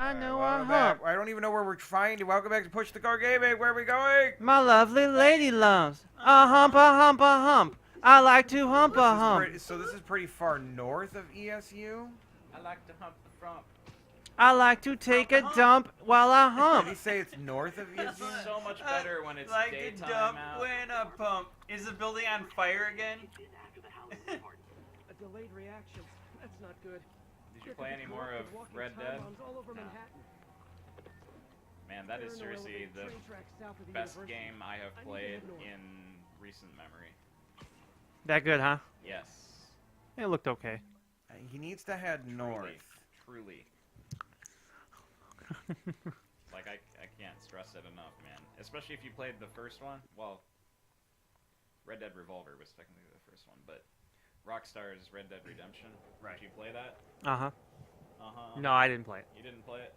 I know a Welcome hump. back. I don't even know where we're finding. Welcome back to Push the Car Gaming. Where are we going? My lovely lady loves a hump, a hump, a hump. I like to hump a hump. So this is pretty far north of ESU? I like to hump the front. I like to take a dump while I Did he hump. say it's north of ESU? So much better when it's like daytime to dump out. when a pump. Is the building on fire again? A delayed reaction. That's not good. Did you play any more of Red Dead? Man, that is seriously the best game I have played in recent memory. That good, huh? Yes. It looked okay. He needs to head north. Truly. Like, I can't stress it enough, man. Especially if you played the first one. Well, Red Dead Revolver was technically the first one, but Rockstar's Red Dead Redemption. Right. Did you play that? Uh-huh. Uh-huh. No, I didn't play it. You didn't play it?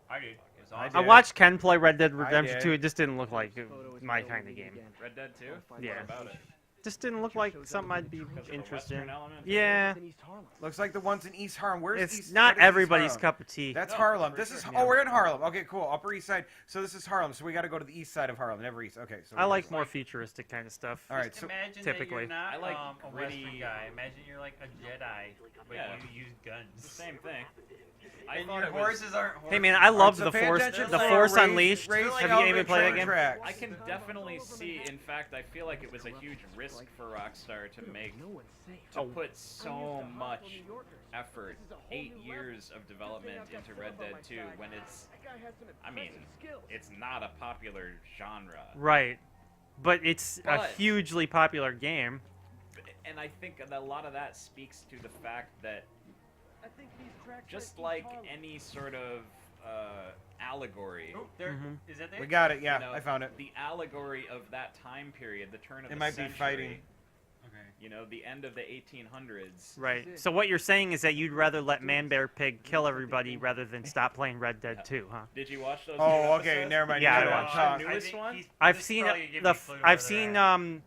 I did. It's I awesome. I watched Ken play Red Dead Redemption did. 2. It just didn't look like my kind of game. Red Dead 2? Yeah. What about it? Just didn't look like something I'd be Because of the interested in. Western element? Yeah. Looks like the ones in East Harlem. Where's It's East? not what is East everybody's Harlem? cup of tea. That's No, Harlem. for This is. sure. Oh, we're in Harlem. Okay, cool. Upper East Side. So this is Harlem. So we got to go to the east side of Harlem, never east. Okay. So I like more futuristic kind of stuff. All right. Just So imagine typically. that I you're like not a gritty- Western guy. Imagine you're like a Jedi, but Yeah. you use guns. It's the same thing. I And thought your it was... horses aren't horses. Hey man, I love so the pay Force. attention The for Force race- Unleashed. race Have you even played that train game? tracks. I can definitely see, in fact, I feel like it was a huge risk for Rockstar to make, to put so much effort, 8 years of development into Red Dead 2 when it's, I mean, it's not a popular genre. Right. But it's a But- hugely popular game. And I think that a lot of that speaks to the fact that just like any sort of allegory, Oh, there. Mhm. Is that there? we got it. Yeah, you know, I found it. the allegory of that time period, the turn of It the might be century, fighting. Okay. you know, the end of the 1800s. Right. So what you're saying is that you'd rather let Man Bear Pig kill everybody rather than stop playing Red Dead 2, huh? Did you watch those? Oh, new okay. episodes? Never mind. Yeah, you I gotta watched talk. the I newest think one? he's- I've this seen probably give the me a clue I've whether seen they're-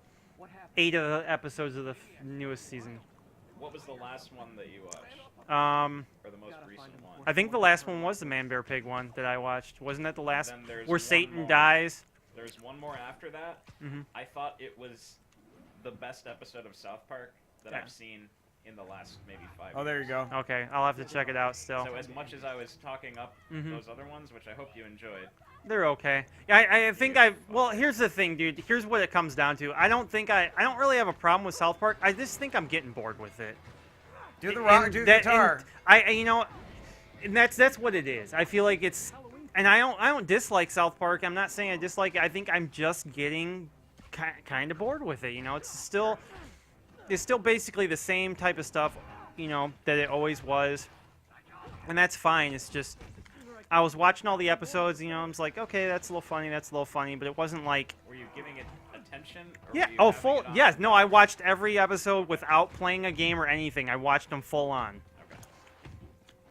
8 of the episodes of the newest season. What was the last one that you watched? Or the most recent one? I think the last one was the Man Bear Pig one that I watched. Wasn't that the last Then there's where one Satan more. dies? There's one more after that. Mhm. I thought it was the best episode of South Park that Yeah. I've seen in the last maybe 5 Oh, there you years. go. Okay, I'll have to check it out still. So as much as I was talking up Mhm. those other ones, which I hope you enjoyed, They're okay. I think well, here's the thing, dude. Here's what it comes down to. I don't really have a problem with South Park. I just think I'm getting bored with it. Do the rock. And Do the that- guitar. and you know, and that's what it is. I feel like it's, and I don't dislike South Park. I'm not saying I dislike it. I think I'm just getting kind of bored with it. You know, it's still basically the same type of stuff, you know, that it always was, and that's fine. It's just I was watching all the episodes. You know, I was like, okay, that's a little funny, but it wasn't like. were you giving it attention? Or Yeah. were you Oh, having full. it on? Yes. No. I watched every episode without playing a game or anything. I watched them full on. Okay.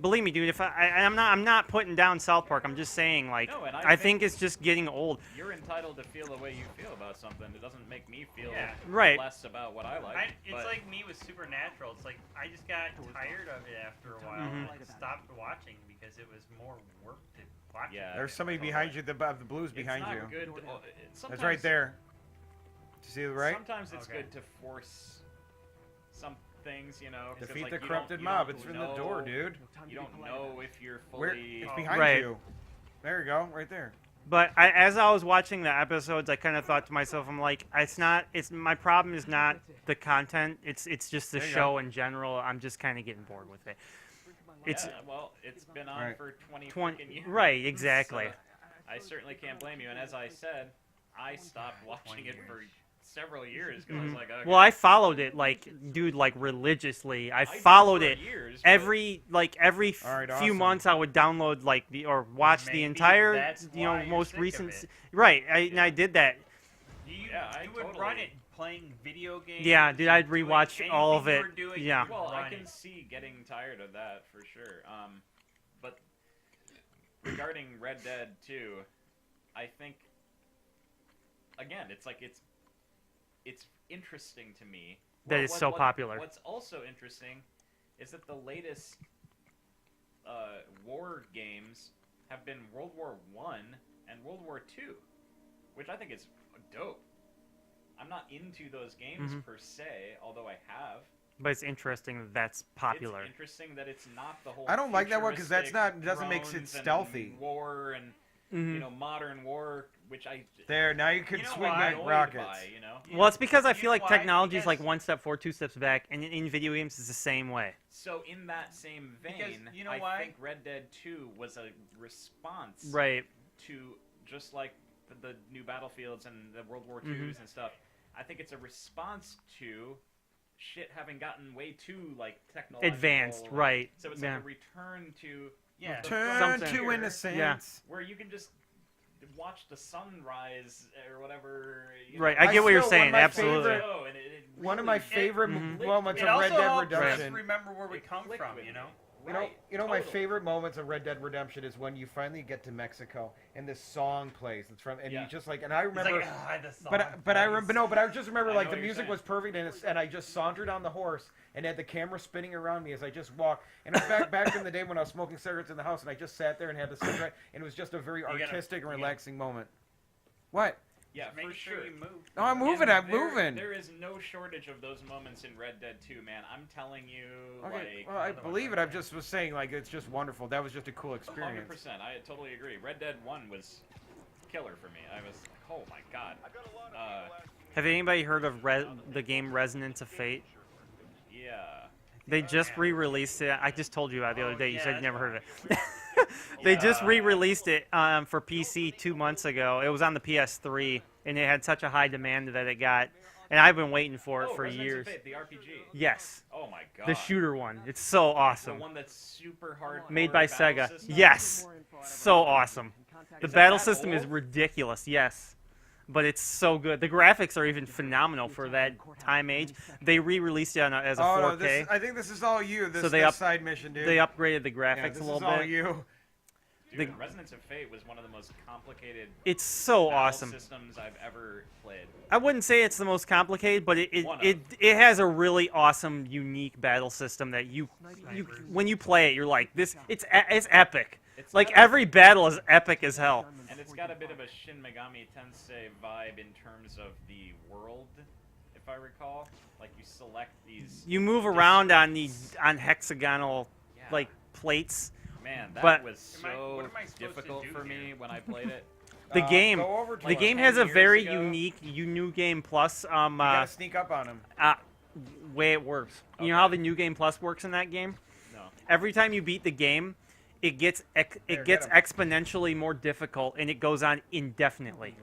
Believe me, dude. If I'm not putting down South Park. I'm just saying, like, No, and I think it's just getting old. You're entitled to feel the way you feel about something. It doesn't make me feel Yeah. Right. less about what I like. It's but like me with Supernatural. It's like I just got tired of it after a while and I stopped watching because it was more work to watch. Yeah. There's somebody totally. behind you. The blues It's behind not you. Good. That's right sometimes- there. Do you see the right? Sometimes it's Okay. good to force some things, you know. 'cause, Defeat like, the you don't- corrupted you mob. don't It's in the door, know- dude. You don't know if you're Where? fully. It's behind Right. you. There you go. Right there. But as I was watching the episodes, I kind of thought to myself, I'm like, my problem is not the content. It's just the There you show go. in general. I'm just kind of getting bored with it. It's Yeah, well, it's been on Right. for 20 20 freaking years. right, exactly. So I certainly can't blame you. And as I said, I stopped watching it for several years because I was like, okay. Well, I followed it like religiously. I did followed for it years, but- every All right, few awesome. months. I would download or watch the Maybe entire that's why you're most sick of recent. it. Right, and I did that. Yeah, I you would totally- run it playing video games. Yeah, dude, I'd doing rewatch all of anything it. you were doing, Yeah. you would Well, I run can it. see getting tired of that for sure. But regarding Red Dead 2, I think again, it's like it's interesting to me That it's so popular. What's also interesting is that the latest war games have been World War One and World War Two, which I think is dope. I'm not into those games per se, although I have. But it's interesting that that's popular. It's interesting that it's not the whole. I don't like that one because that's not doesn't make futuristic it stealthy. and war and modern war, which I There, now you can You know swing what? back annoyed rockets. by, you know. Well, it's because I You feel know like why? technology is Because- like 1 step forward, 2 steps back, and in video games it's the same way. So in that same vein, you know I why? think Red Dead 2 was a response Right. to just like the new Battlefields and the World War IIs and stuff. I think it's a response to shit having gotten way too like technological, Advanced, right. So it's Yeah. like a return to Yeah. Turn Something. to here, innocence. Yeah. where you can just watch the sunrise or whatever. You Right, know. I get what you're still- one of saying, my absolutely. favorite- Oh, and it One of my really- favorite Mhm. moments It of also Red Dead helps us Redemption. remember where we It come clicked from, with you me. know? My Totally. favorite moments of Red Dead Redemption is when you finally get to Mexico and this song plays. It's from and Yeah. you just like and I It's remember. like, the song But I plays. remember no, but I just remember I like know the what you're music saying. was perfect and I just sauntered on the horse and had the camera spinning around me as I just walked. And it was back in the day when I was smoking cigarettes in the house and I just sat there and had the cigarette and it was just a very gotta- artistic and yeah. relaxing moment. What? Yeah, Make for sure sure. you move. No, I'm moving. And I'm there- moving. There is no shortage of those moments in Red Dead 2, man. I'm telling you, Okay, like, well, I believe it. I just was saying like it's just wonderful. That was just a cool experience. 100%. I totally agree. Red Dead 1 was killer for me. I was like, oh my god. Have anybody heard of the game Resonance of Fate? Yeah. They just re-released it. I just told you about it the other Oh, day. You yeah, said you never heard of that's it. They just Yeah. re-released it for PC 2 months ago. It was on the PS3, and it had such a high demand that it got. And I've been waiting for it Oh, for Resonance of years. Fate, the RPG. Yes, Oh my god. the shooter one. It's so The awesome. one that's super hard. Made by battle Sega. system? Yes, so awesome. The Is it battle that system is old? ridiculous. Yes. But it's so good. The graphics are even phenomenal for that time age. They re-released it as a Oh 4K. no, this, I think this is all you. This So they this side mission, dude. They upgraded the yeah, graphics this a little is all bit. you. Dude, The- Resonance of Fate was one of the most complicated It's so battle awesome. systems I've ever played. I wouldn't say it's the most complicated, but it One it, of. it has a really awesome, unique battle system that you when you play it, you're like this. It's epic. It's Like got a- every battle is epic as hell. And it's got a bit of a Shin Megami Tensei vibe in terms of the world, if I recall. Like you select these. You move around on districts. hexagonal Yeah. like plates. Man, that but- was Am I- so what am I supposed to difficult do for me here? when I played it. The game, Go over to the him. game 10 has a years very ago. unique New Game Plus You gotta sneak up on him. way it works. You know Okay. how the New Game Plus works in that game? No. Every time you beat the game, it gets get exponentially more difficult, and it goes on indefinitely.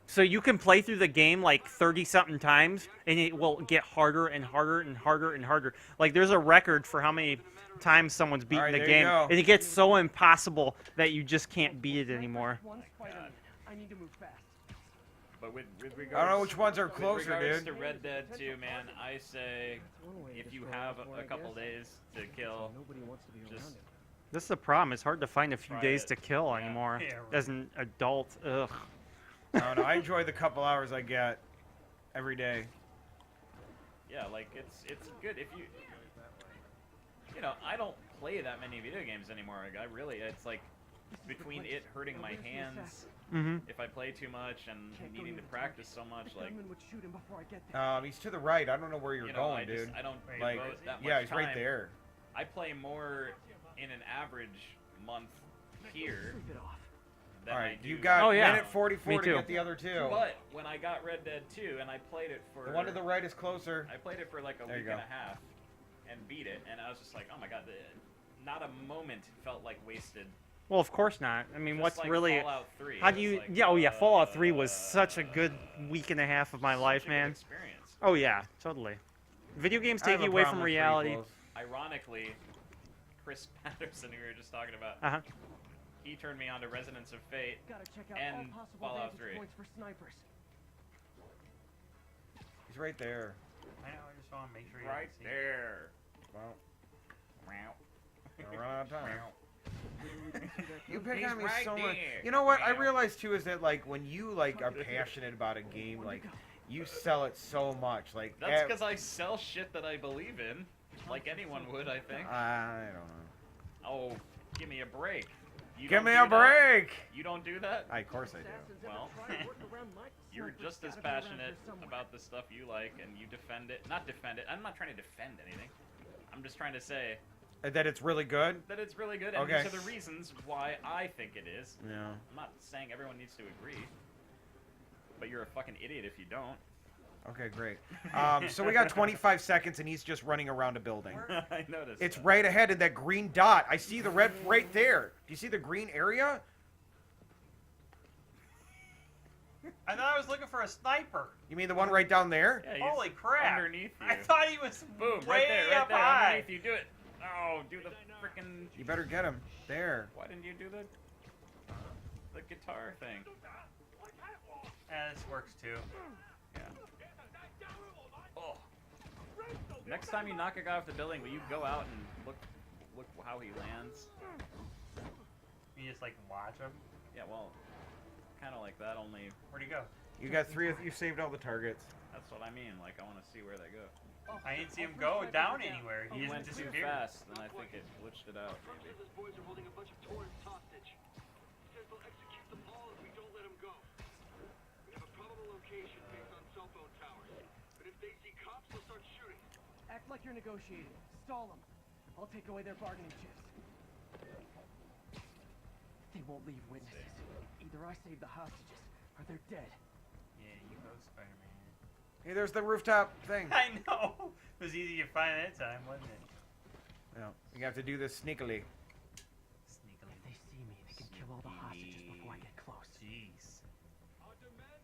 So you can play through the game like 30-something times, and it will get harder and harder and harder and harder. Like there's a record for how many times someone's beaten Alright, the there you game, go. and it gets so impossible that you just can't beat it anymore. I need to move fast. But with regards, I don't know which ones are with closer, regards dude. to Red Dead 2, man, I say if you have a couple days to kill, just This is the problem. It's hard to find a few Try days it. to kill Yeah. anymore Yeah, right. as an adult. Ugh. I don't know. I enjoy the couple hours I get every day. yeah, like it's good if you. You know, I don't play that many video games anymore. Like, I really, it's like between it hurting my hands Mm-hmm. if I play too much and needing to practice so much, like Gunman would shoot him before I get there. He's to the right. I don't know where you're you know, going, I just dude. I don't Like, devote that much yeah, he's time. right there. I play more in an average month here Sleep it off. than All I right, do. you got Oh, yeah. minute 44 Me to too. get the other two. But when I got Red Dead 2 and I played it for The one to the right is closer. I played it for like a There you week and go. a half and beat it, and I was just like, oh my god, not a moment felt like wasted. Well, of course not. I mean, Just what's like really? Fallout 3. How It do was you? like, Yeah. Oh yeah. Fallout 3 was such a good week and a half of my such life, a good man. Experience. Oh yeah, totally. Video games I have take you a away problem from with reality. prequels. Ironically, Chris Patterson, who we were just talking about, Uh huh. he turned me on to Resonance of Fate. Gotta check out And all possible Fallout vantage 3. points for snipers. He's right there. I know, I just want to make sure you Right see. there. Well, Meow. we're running out of time. You pick He's on me right so much. there. You know what? I Meow. realize too is that like when you like are passionate about a game, like you sell it so much. Like That's because I sell shit that I believe in, like anyone would, I think. I don't know. Oh, give me a break. You Give don't me do a break. You don't do that? Of course I do. Well, you're just as passionate about the stuff you like, and you defend it. Not defend it. I'm not trying to defend anything. I'm just trying to say That it's really good? that it's really good, and Okay. these are the reasons why I think it is. Yeah. I'm not saying everyone needs to agree, but you're a fucking idiot if you don't. Okay, great. So we got 25 seconds, and he's just running around a building. I noticed. It's that. right ahead in that green dot. I see the red right there. Do you see the green area? I thought I was looking for a sniper. You mean the one right down there? Yeah, he's Holy crap! Underneath you. I thought he was Boom! way Right there! Right up there! high. Underneath you. Do it. Oh, do the freaking. You better get him. There. Why didn't you do the guitar thing? This works too. Yeah. Oh. Next time you knock a guy off the building, will you go out and look how he lands? You just like watch him. Yeah, well, kind of like that. Only Where'd he go? You got three of you saved all the targets. that's what I mean. Like I want to see where they go. I didn't see him go down anywhere. He He just went too disappeared. fast, and I think it glitched it out. Maybe. Those boys are holding a bunch of tourists hostage. Says they'll execute them all if we don't let them go. We have a probable location based on cell phone towers. But if they see cops, they'll start shooting. Act like you're negotiating. Stall them. I'll take away their bargaining chips. They won't leave witnesses. Either I save the hostages, or they're dead. Yeah, you go, Spider-Man. Hey, there's the rooftop thing. I know. It was easy to find that time, wasn't it? Yeah. You have to do this sneakily. Sneakily. If they see me, they can kill all the hostages before I get close. Jeez.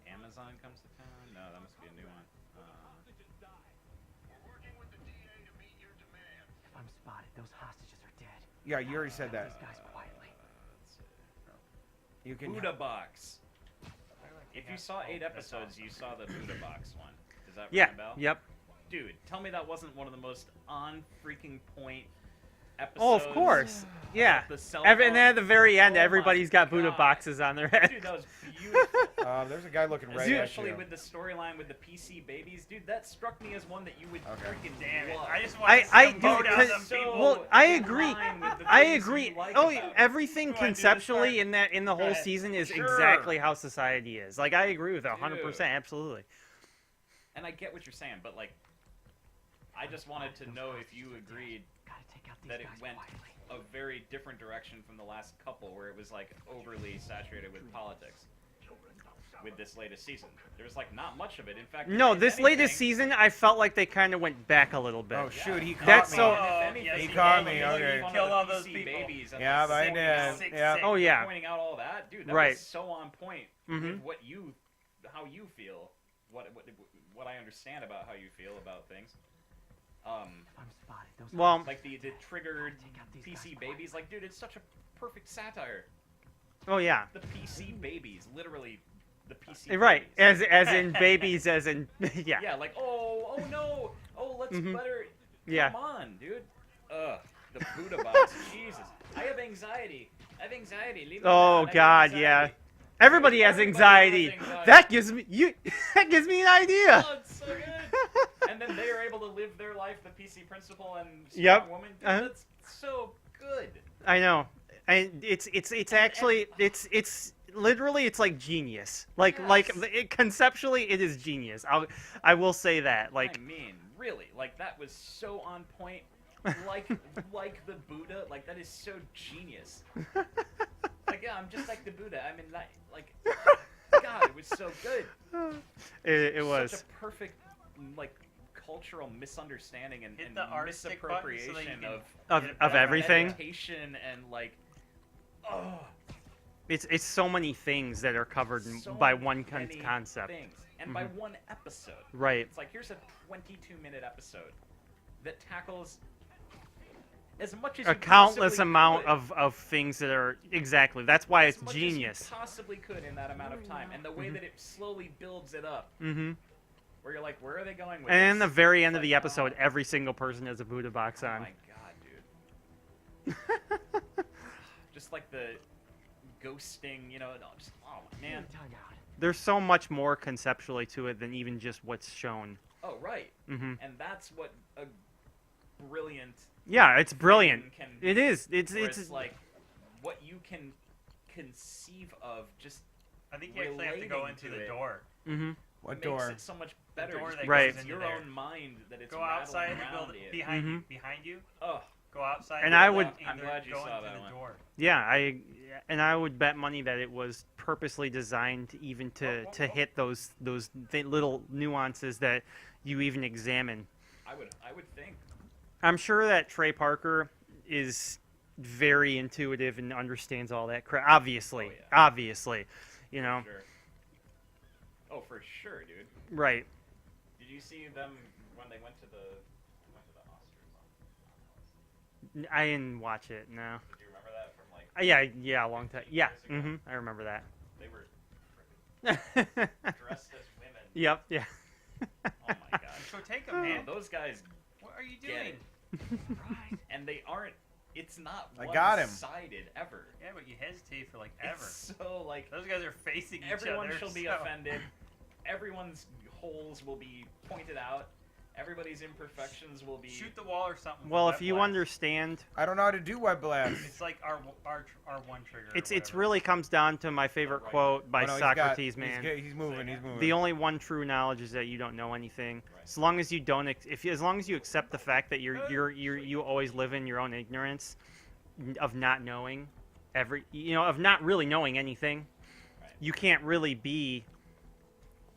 Amazon comes to town? No, that must be a new one. If I'm spotted, those hostages are dead. Yeah, you already said that. These guys quietly. Let's see. You can. Buddha Box. If you saw 8 episodes, you saw the Buddha Box one. Does that Yeah. ring a bell? Yep. Dude, tell me that wasn't one of the most on freaking point Oh, episodes. of course. Yeah. The cell And phone. then at the very end, Oh my everybody's got Buddha God. boxes on their head. Dude, that was beautiful. There's a guy looking right at Especially you. with the storyline with the PC babies. Dude, that struck me as one that you would Okay. freaking Damn it. love. I just want to see him mow dude, down 'cause- some so- people. Well, I in agree. line with the I things you agree. like Oh, about it. everything Do I do this conceptually part? in the whole ahead. season is Sure. exactly how society is. Like I agree with it 100%. Dude. Absolutely. And I get what you're saying, but like, I just wanted to know if you agreed Gotta take out these that it guys went quietly. a very different direction from the last couple, where it was like overly saturated with politics. With this latest season, there's like not much of it. In fact, No, if this anything- latest season, I felt like they kind of went back a little bit. Oh shoot, he caught That's me. so- If Oh, anything, yes, He he caught did. me, He okay. One of killed the all those PC people. babies and Yeah, the I sick did. out. Yeah. Oh yeah. Pointing out all that, dude. That Right. was so on point Mhm. with what you, how you feel, what I understand about how you feel about things. If I'm spotted, those Well, Like the triggered Take out these PC guys babies. Like, dude, it's such a perfect satire. oh yeah. The PC babies, literally, the PC. Right. Babies. As in babies, as in yeah. Yeah, like oh no, let's Mhm. better. Yeah. Come on, dude. Ugh, the Buddha box. Jesus, I have anxiety. Leave me Oh alone. I have God, yeah. anxiety. Everybody has Everybody anxiety. has anxiety. That gives me That gives me an idea. Oh, it's so good. And then they are able to live their life, the PC principle and strong Yep. woman. Dude, Uh-huh. That's so good. I know, and it's actually it's literally it's like genius. Like conceptually it is genius. I will say that. Like I mean, really, like that was so on point. Like the Buddha, like that is so genius. Like yeah, I'm just like the Buddha. I mean, like God, it was so good. it was. Such a perfect like cultural misunderstanding and, Hit and the artistic button so that you misappropriation can of get it of back. everything. meditation and like oh, It's so many things that are covered so by one many concept. things. And by Mhm. one episode. Right. It's like here's a 22-minute episode that tackles as much as A you countless possibly amount could. of things that are exactly. That's why As it's much as you genius. possibly could in that amount of time, and the way Mhm. that it slowly builds it up, Mm-hmm. where you're like, where are they going with And this? in the very end of It's the like, episode, oh, every single person has a Buddha box oh on. my god, dude. Just like the ghosting, you know, just oh man. Time out. There's so much more conceptually to it than even just what's shown. Oh right, Mm-hmm. and that's what a brilliant. Yeah, it's brilliant. thing Can It is. It's where it's like, what you can conceive of just I think you actually have to go relating into to the it. door. Mm-hmm. What makes door? it so much better. door just that because Right. It's goes your into there. own mind that it's Go outside rattling the around building you. behind you. Mhm. Behind you. Oh, Go outside. And go I up, would- I'm either glad you go saw into that the one. door. Yeah, I would bet money that it was purposely designed even to hit those little nuances that you even examine. I would think. I'm sure that Trey Parker is very intuitive and understands all that crap. Obviously, Oh, yeah. obviously, you know, For sure. Oh, for sure, dude. right? Did you see them when they went to the Oscars? I didn't watch it. No. Do you remember that from like? Yeah, a long time. Yeah, years ago? I remember that. They were dressed as women. Yep. Yeah. Oh my god. So take them, man. Those guys What are you get doing? it. And they aren't. It's not I got him. one-sided ever. Yeah, but you hesitate for like ever. It's so like Those guys are facing each other. everyone shall be so- offended. Everyone's holes will be pointed out. Everybody's imperfections will be. Shoot the wall or something. Well, with if web you blast. understand, I don't know how to do web blast. It's like our one trigger. or it's whatever. really comes down to my favorite Right. quote by Oh, no, he's Socrates, got- man. He's moving. He's moving. The only one true knowledge is that you don't know anything. Right. As long as you don't, as long as you accept the fact that you always live in your own ignorance of not knowing of not really knowing anything, Right. you can't really be.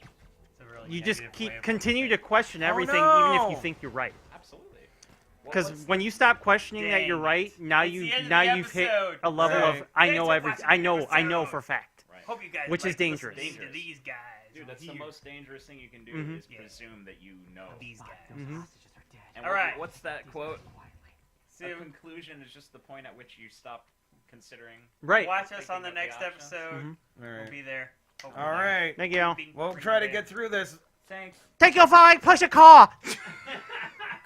It's a really You just negative way of continue to looking at question Oh, everything, even if you no. think you're right. Absolutely. Well, Because what's when you stop questioning that Dang you're it. right, now It's the end of now the you've hit episode. a level Right. of I Thanks know for everything. watching the I know episode. for fact. right. Hope you guys Which is like dangerous. listening to these guys. Dude, that's the here. most dangerous thing you can do Mhm. is Yeah. presume that you know. These guys. Mhm. And All right. what's that quote? So A conclusion is just the point at which you stop considering. Right. watch us on the Thinking of the next options. episode. Mhm. All We'll right. be there. Hope All we're there. right. Thank you. Being We'll pretty try to there. get through this. Thanks. Take your phone, push a car.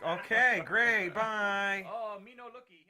Okay, great. Bye. Oh, me no looky.